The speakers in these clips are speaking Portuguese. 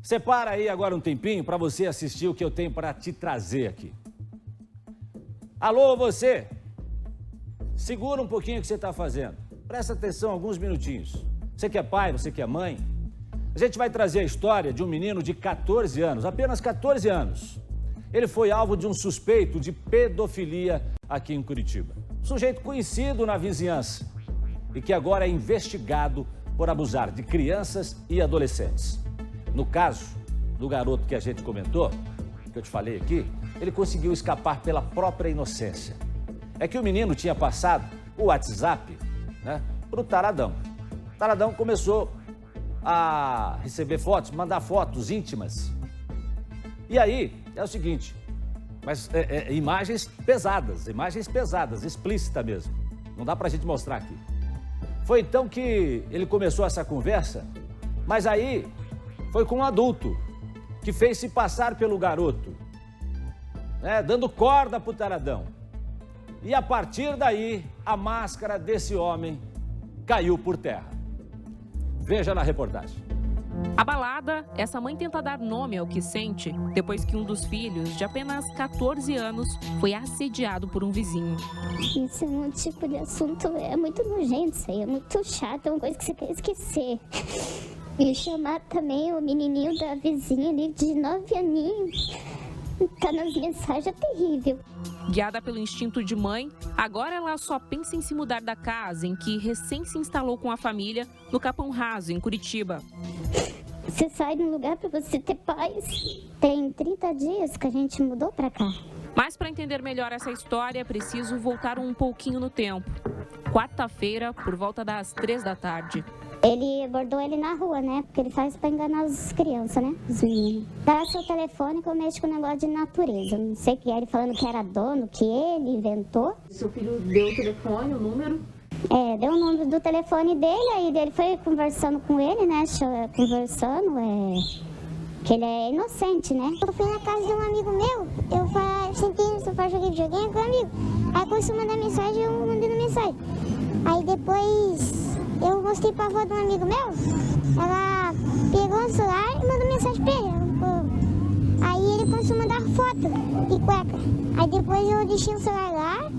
Separa aí agora um tempinho para você assistir o que eu tenho para te trazer aqui. Alô, você? Segura um pouquinho o que você está fazendo. Presta atenção alguns minutinhos. Você que é pai, você que é mãe. A gente vai trazer a história de um menino de 14 anos, apenas 14 anos. Ele foi alvo de um suspeito de pedofilia aqui em Curitiba. Sujeito conhecido na vizinhança e que agora é investigado por abusar de crianças e adolescentes. No caso do garoto que a gente comentou, que eu te falei aqui, ele conseguiu escapar pela própria inocência. É que o menino tinha passado o WhatsApp, para o taradão. O taradão começou a receber fotos, mandar fotos íntimas. E aí, é o seguinte, mas imagens pesadas, explícitas mesmo. Não dá pra gente mostrar aqui. Foi então que ele começou essa conversa, mas aí foi com um adulto que fez se passar pelo garoto, dando corda pro taradão. E a partir daí, a máscara desse homem caiu por terra. Veja na reportagem. Abalada, essa mãe tenta dar nome ao que sente depois que um dos filhos, de apenas 14 anos, foi assediado por um vizinho. Esse é um tipo de assunto, é muito nojento isso aí, é muito chato, é uma coisa que você quer esquecer. E chamar também o menininho da vizinha ali de 9 aninhos, tá nas mensagens, é terrível. Guiada pelo instinto de mãe, agora ela só pensa em se mudar da casa em que recém se instalou com a família no Capão Raso, em Curitiba. Você sai de um lugar para você ter paz. Tem 30 dias que a gente mudou para cá. Mas para entender melhor essa história, é preciso voltar um pouquinho no tempo. Quarta-feira, por volta das 3 da tarde. Ele abordou ele na rua, Porque ele faz para enganar as crianças, Os meninos. Dá seu telefone e mexe com o negócio de natureza. Não sei o que é, ele falando que era dono, que ele inventou. Seu filho deu o telefone, o número? Deu o número do telefone dele, aí ele foi conversando com ele, que ele é inocente, Eu fui na casa de um amigo meu, eu sentei no sofá, joguei videogame com um amigo. Aí começou a mandar mensagem, eu mandei na mensagem. Aí depois eu mostrei pra avó de um amigo meu, ela pegou o celular e mandou mensagem pra ele. Aí ele começou a mandar foto e cueca. Aí depois eu deixei o celular lá,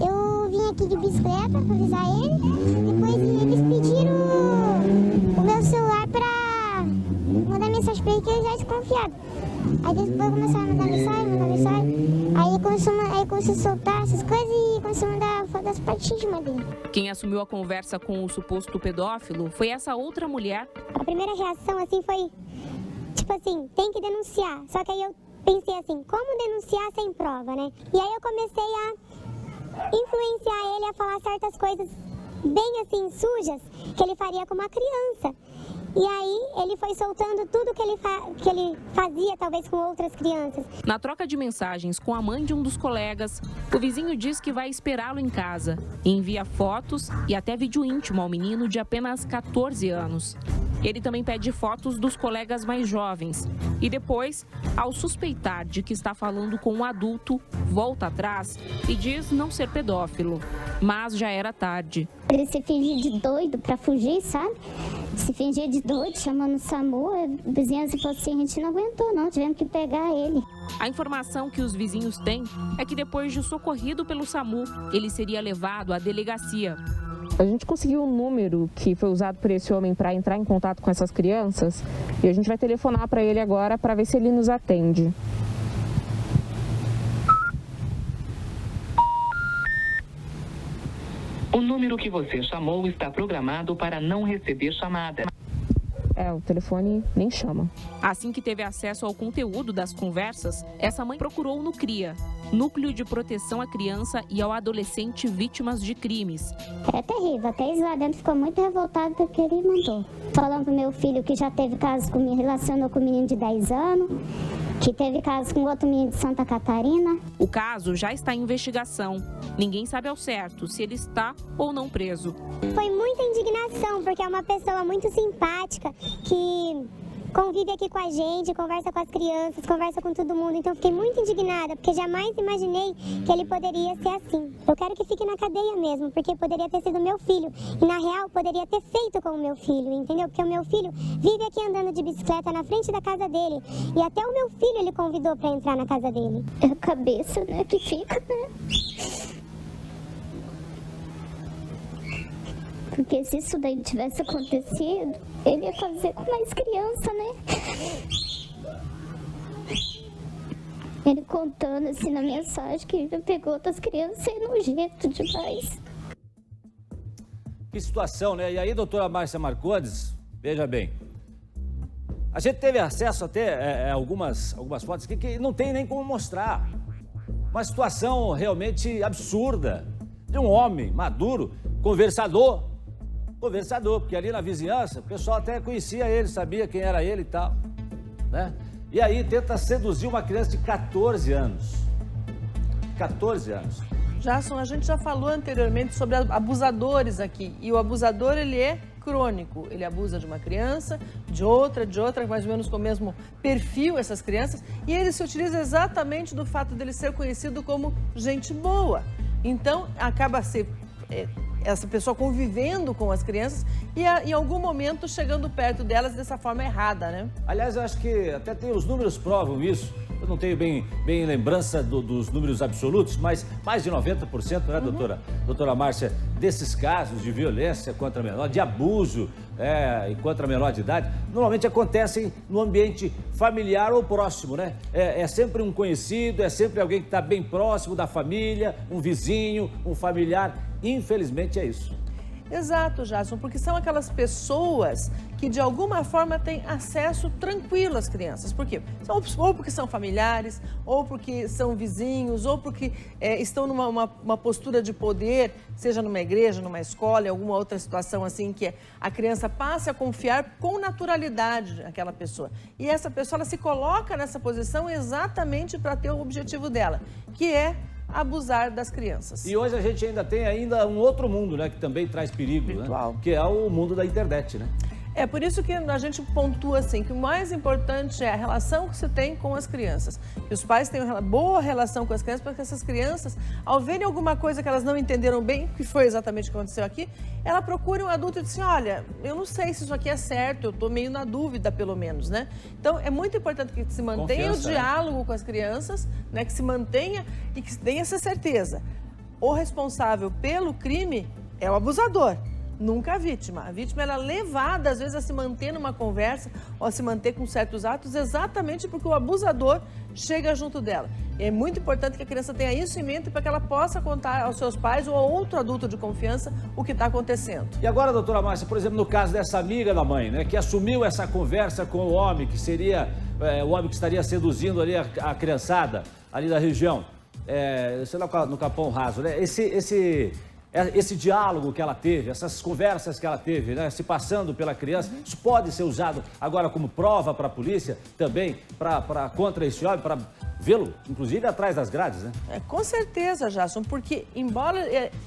eu vim aqui de bicicleta pra avisar ele, depois eles pediram o meu celular pra mandar mensagem pra ele, que ele já é desconfiado. Aí depois começaram a mandar mensagem, aí começou a soltar essas coisas e começou a mandar foto das partes de madeira. Quem assumiu a conversa com o suposto pedófilo foi essa outra mulher. A primeira reação, foi, tem que denunciar. Só que aí eu pensei como denunciar sem prova, E aí eu comecei a influenciar ele a falar certas coisas bem sujas que ele faria com uma criança. E aí ele foi soltando tudo que ele fazia, talvez com outras crianças. Na troca de mensagens com a mãe de um dos colegas, o vizinho diz que vai esperá-lo em casa e envia fotos e até vídeo íntimo ao menino de apenas 14 anos. Ele também pede fotos dos colegas mais jovens. E depois, ao suspeitar de que está falando com um adulto, volta atrás e diz não ser pedófilo. Mas já era tarde. Ele se fingia de doido para fugir, sabe? Se fingia de doido, chamando o SAMU. A vizinhança falou assim, a gente não aguentou não, tivemos que pegar ele. A informação que os vizinhos têm é que depois de socorrido pelo SAMU, ele seria levado à delegacia. A gente conseguiu um número que foi usado por esse homem para entrar em contato com essas crianças e a gente vai telefonar para ele agora para ver se ele nos atende. O número que você chamou está programado para não receber chamada. O telefone nem chama. Assim que teve acesso ao conteúdo das conversas, essa mãe procurou no CRIA, Núcleo de Proteção à Criança e ao Adolescente Vítimas de Crimes. É terrível, até eles lá dentro ficou muito revoltado porque ele mandou. Falando pro meu filho que já teve caso comigo, relacionou com um menino de 10 anos, que teve caso com outro menino de Santa Catarina. O caso já está em investigação. Ninguém sabe ao certo se ele está ou não preso. Foi muita indignação, porque é uma pessoa muito simpática, que convive aqui com a gente, conversa com as crianças, conversa com todo mundo. Então, fiquei muito indignada, porque jamais imaginei que ele poderia ser assim. Eu quero que fique na cadeia mesmo, porque poderia ter sido meu filho. E, na real, poderia ter feito com o meu filho, entendeu? Porque o meu filho vive aqui andando de bicicleta na frente da casa dele. E até o meu filho ele convidou para entrar na casa dele. É a cabeça, né, que fica, né? Porque se isso daí tivesse acontecido, ele ia fazer com mais criança, né? Ele contando assim na mensagem que já pegou outras crianças e é nojento demais. Que situação, né? E aí, doutora Márcia Marcondes, veja bem, a gente teve acesso até a algumas fotos que não tem nem como mostrar. Uma situação realmente absurda de um homem maduro, conversador, porque ali na vizinhança o pessoal até conhecia ele, sabia quem era ele e tal, né? E aí tenta seduzir uma criança de 14 anos. 14 anos. Jason, a gente já falou anteriormente sobre abusadores aqui. E o abusador, ele é crônico. Ele abusa de uma criança, de outra, mais ou menos com o mesmo perfil, essas crianças. E ele se utiliza exatamente do fato dele ser conhecido como gente boa. Então, acaba essa pessoa convivendo com as crianças e em algum momento chegando perto delas dessa forma errada, né? Aliás, eu acho que até os números provam isso. Eu não tenho bem lembrança dos números absolutos, mas mais de 90%, né, doutora Márcia, desses casos de violência contra a menor, de abuso contra a menor de idade, normalmente acontecem no ambiente familiar ou próximo, né? É sempre um conhecido, é sempre alguém que está bem próximo da família, um vizinho, um familiar. Infelizmente é isso. Exato, Jason, porque são aquelas pessoas que de alguma forma têm acesso tranquilo às crianças. Por quê? Ou porque são familiares, ou porque são vizinhos, ou porque estão numa postura de poder, seja numa igreja, numa escola, em alguma outra situação assim, que a criança passe a confiar com naturalidade naquela pessoa. E essa pessoa, ela se coloca nessa posição exatamente para ter o objetivo dela, que é abusar das crianças. E hoje a gente ainda tem um outro mundo, né, que também traz perigo, virtual, né? Que é o mundo da internet, né? É por isso que a gente pontua assim, que o mais importante é a relação que você tem com as crianças. Que os pais tenham uma boa relação com as crianças, porque essas crianças, ao verem alguma coisa que elas não entenderam bem, que foi exatamente o que aconteceu aqui, ela procura um adulto e diz assim, olha, eu não sei se isso aqui é certo, eu estou meio na dúvida, pelo menos, né? Então, é muito importante que se mantenha o diálogo com as crianças, né? Que se mantenha e que tenha essa certeza. O responsável pelo crime é o abusador. Nunca a vítima. A vítima ela é levada, às vezes, a se manter numa conversa ou a se manter com certos atos exatamente porque o abusador chega junto dela. E é muito importante que a criança tenha isso em mente para que ela possa contar aos seus pais ou a outro adulto de confiança o que está acontecendo. E agora, doutora Márcia, por exemplo, no caso dessa amiga da mãe, né, que assumiu essa conversa com o homem, que seria o homem que estaria seduzindo ali a criançada ali da região, sei lá, no Capão Raso, né? Esse diálogo que ela teve, essas conversas que ela teve, né, se passando pela criança, isso pode ser usado agora como prova para a polícia também, contra esse homem, para vê-lo, inclusive, atrás das grades, né? Com certeza, Jason, porque embora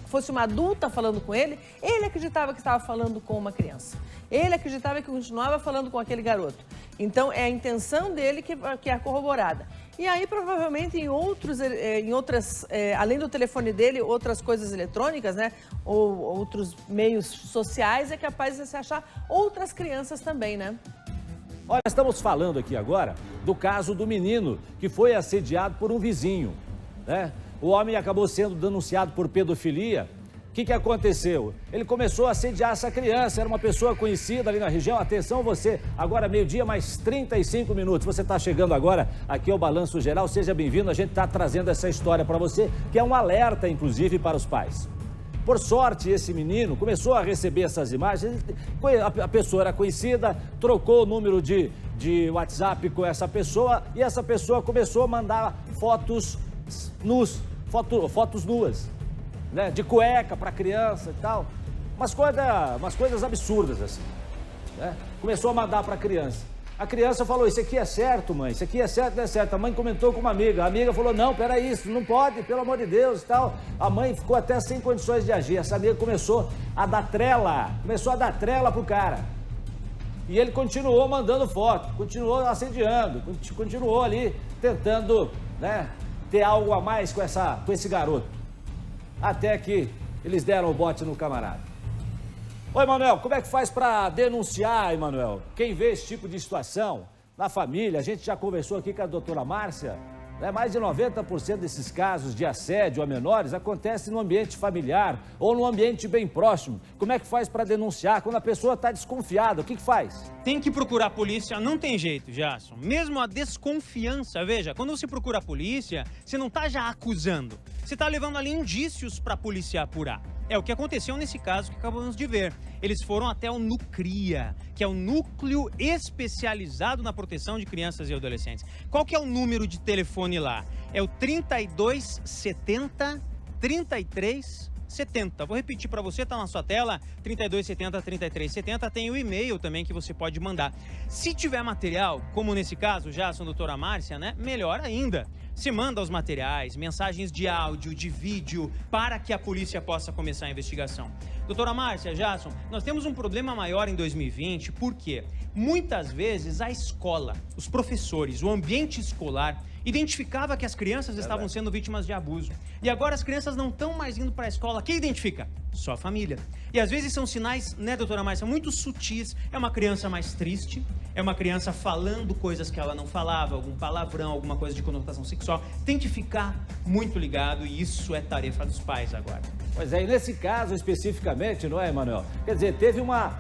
fosse uma adulta falando com ele acreditava que estava falando com uma criança. Ele acreditava que continuava falando com aquele garoto. Então, é a intenção dele que é corroborada. E aí, provavelmente, em outras, além do telefone dele, outras coisas eletrônicas, né? Ou outros meios sociais, é capaz de se achar outras crianças também, né? Olha, estamos falando aqui agora do caso do menino que foi assediado por um vizinho, né? O homem acabou sendo denunciado por pedofilia. O que aconteceu? Ele começou a assediar essa criança, era uma pessoa conhecida ali na região. Atenção você, agora meio-dia mais 35 minutos. Você está chegando agora aqui ao Balanço Geral, seja bem-vindo. A gente está trazendo essa história para você, que é um alerta, inclusive, para os pais. Por sorte, esse menino começou a receber essas imagens, a pessoa era conhecida, trocou o número de WhatsApp com essa pessoa e essa pessoa começou a mandar fotos nuas, né, de cueca para criança e tal, umas coisas absurdas assim, né? Começou a mandar para a criança. A criança falou, isso aqui é certo, mãe, isso aqui é certo, não é certo. A mãe comentou com uma amiga, a amiga falou, não, peraí, isso não pode, pelo amor de Deus e tal. A mãe ficou até sem condições de agir. Essa amiga começou a dar trela pro cara. E ele continuou mandando foto, continuou assediando, continuou ali tentando, né, ter algo a mais com esse garoto. Até que eles deram o bote no camarada. Ô, Emanuel, como é que faz para denunciar, Emanuel? Quem vê esse tipo de situação na família, a gente já conversou aqui com a doutora Márcia, né? Mais de 90% desses casos de assédio a menores acontecem no ambiente familiar ou no ambiente bem próximo. Como é que faz para denunciar? Quando a pessoa está desconfiada, o que faz? Tem que procurar a polícia, não tem jeito, Jason. Mesmo a desconfiança, veja, quando você procura a polícia, você não está já acusando. Você está levando ali indícios para a polícia apurar. É o que aconteceu nesse caso que acabamos de ver. Eles foram até o NUCRIA, que é o Núcleo Especializado na Proteção de Crianças e Adolescentes. Qual que é o número de telefone lá? É o 3270 3370. Vou repetir para você, tá na sua tela, 3270 3370. Tem o e-mail também que você pode mandar. Se tiver material, como nesse caso, Jason, doutora Márcia, né? Melhor ainda. Você manda os materiais, mensagens de áudio, de vídeo, para que a polícia possa começar a investigação. Doutora Márcia, Jason, nós temos um problema maior em 2020, porque muitas vezes a escola, os professores, o ambiente escolar identificava que as crianças estavam sendo vítimas de abuso. E agora as crianças não estão mais indo para a escola. Quem identifica? Só a família. E às vezes são sinais, né, doutora Márcia, muito sutis. É uma criança mais triste, é uma criança falando coisas que ela não falava, algum palavrão, alguma coisa de conotação sexual. Tem que ficar muito ligado e isso é tarefa dos pais agora. Pois é, e nesse caso especificamente, não é, Emanuel? Quer dizer, teve uma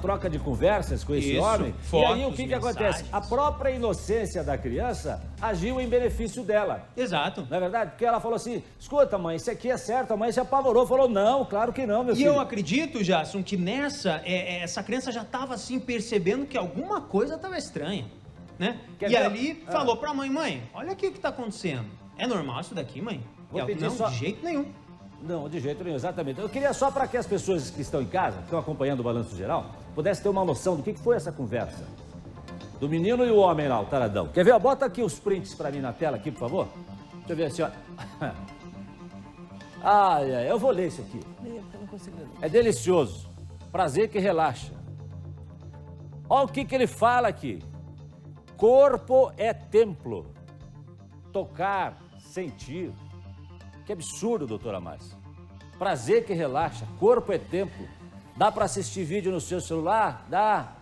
troca de conversas com esse homem, fotos, e aí o que acontece? A própria inocência da criança agiu em benefício dela. Exato. Não é verdade? Porque ela falou assim, escuta, mãe, isso aqui é certo. A mãe se apavorou, falou, não, claro que não, meu filho. E eu acredito, Jason, que essa criança já estava assim percebendo que alguma coisa estava estranha, né? Ali falou pra mãe, olha aqui o que está acontecendo. É normal isso daqui, mãe? Não, de jeito nenhum. Não, de jeito nenhum, exatamente. Eu queria só para que as pessoas que estão em casa, que estão acompanhando o Balanço Geral, pudessem ter uma noção do que foi essa conversa. Do menino e o homem lá, o taradão. Quer ver? Bota aqui os prints para mim na tela aqui, por favor. Deixa eu ver assim, ó. Eu vou ler isso aqui. É delicioso. Prazer que relaxa. Olha o que ele fala aqui. Corpo é templo. Tocar, sentir. Que absurdo, doutora Márcia. Prazer que relaxa, corpo é templo. Dá para assistir vídeo no seu celular? Dá.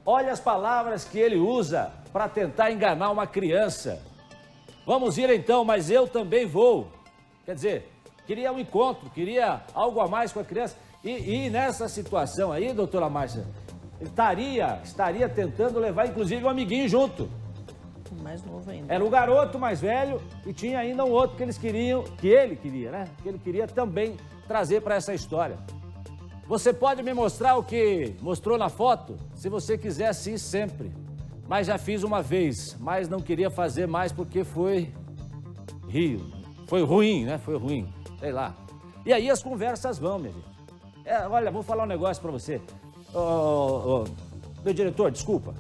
Olha as palavras que ele usa para tentar enganar uma criança. Vamos ir então, mas eu também vou. Quer dizer, queria um encontro, queria algo a mais com a criança. E nessa situação aí, doutora Márcia, ele estaria tentando levar inclusive um amiguinho junto. Mais novo ainda. Era o garoto mais velho e tinha ainda um outro que ele queria, né? Que ele queria também trazer para essa história. Você pode me mostrar o que mostrou na foto? Se você quiser, sim, sempre. Mas já fiz uma vez, mas não queria fazer mais porque foi ruim, né? Foi ruim, sei lá. E aí as conversas vão, minha gente. Olha, vou falar um negócio para você. Meu diretor, desculpa,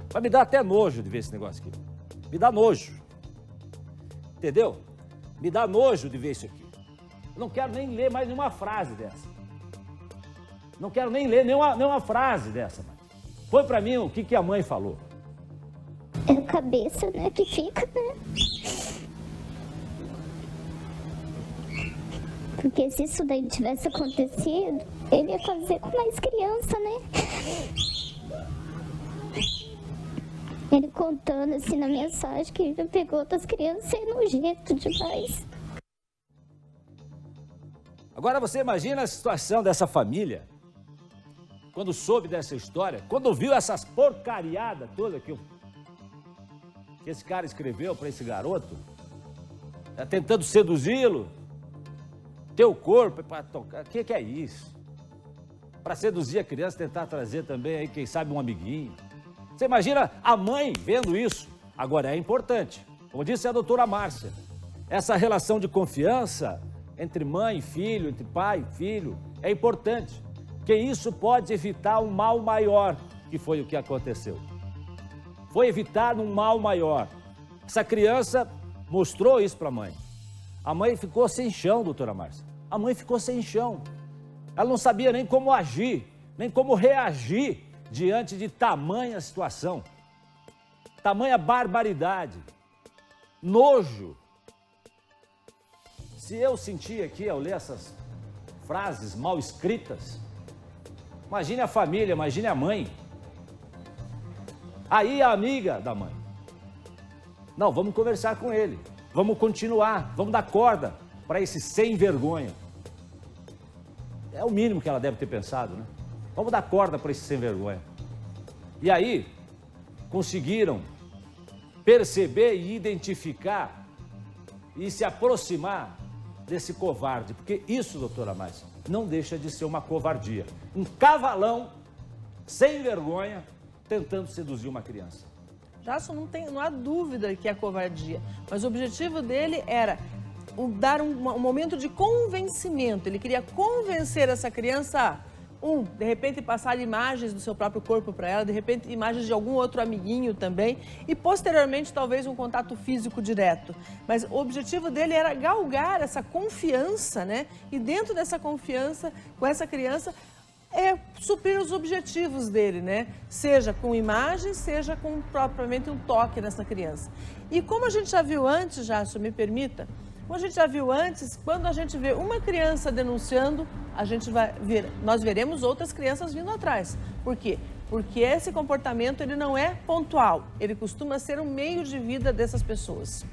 vai me dar até nojo de ver esse negócio aqui. Me dá nojo, entendeu? Me dá nojo de ver isso aqui. Eu não quero nem ler mais nenhuma frase dessa. Não quero nem ler nenhuma frase dessa. Põe pra mim o que a mãe falou. É a cabeça, né, que fica, né? Porque se isso daí tivesse acontecido, ele ia fazer com mais criança, né? Ele contando assim na mensagem que já pegou outras crianças e é nojento demais. Agora você imagina a situação dessa família, quando soube dessa história, quando viu essas porcariadas todas que esse cara escreveu para esse garoto, tentando seduzi-lo, teu corpo para tocar, o que é isso? Para seduzir a criança, tentar trazer também aí, quem sabe, um amiguinho. Você imagina a mãe vendo isso? Agora é importante, como disse a doutora Márcia, essa relação de confiança entre mãe e filho, entre pai e filho, é importante, porque isso pode evitar um mal maior, que foi o que aconteceu. Foi evitar um mal maior. Essa criança mostrou isso para a mãe. A mãe ficou sem chão, doutora Márcia. A mãe ficou sem chão. Ela não sabia nem como agir nem como reagir diante de tamanha situação, tamanha barbaridade, nojo. Se eu sentir aqui ao ler essas frases mal escritas, imagine a família, imagine a mãe. Aí a amiga da mãe. Não, vamos conversar com ele, vamos continuar, vamos dar corda para esse sem vergonha. É o mínimo que ela deve ter pensado, né? Vamos dar corda para esse sem vergonha. E aí, conseguiram perceber e identificar e se aproximar desse covarde. Porque isso, doutora Márcia, não deixa de ser uma covardia. Um cavalão sem vergonha tentando seduzir uma criança. Jason, não há dúvida que é covardia, mas o objetivo dele era dar um momento de convencimento. Ele queria convencer essa criança de repente passar imagens do seu próprio corpo para ela, de repente imagens de algum outro amiguinho também e posteriormente talvez um contato físico direto. Mas o objetivo dele era galgar essa confiança, né? E dentro dessa confiança, com essa criança, suprir os objetivos dele, né? Seja com imagens, seja com propriamente um toque nessa criança. E como a gente já viu antes, Jason, me permita, como a gente já viu antes, quando a gente vê uma criança denunciando, nós veremos outras crianças vindo atrás. Por quê? Porque esse comportamento ele não é pontual, ele costuma ser um meio de vida dessas pessoas.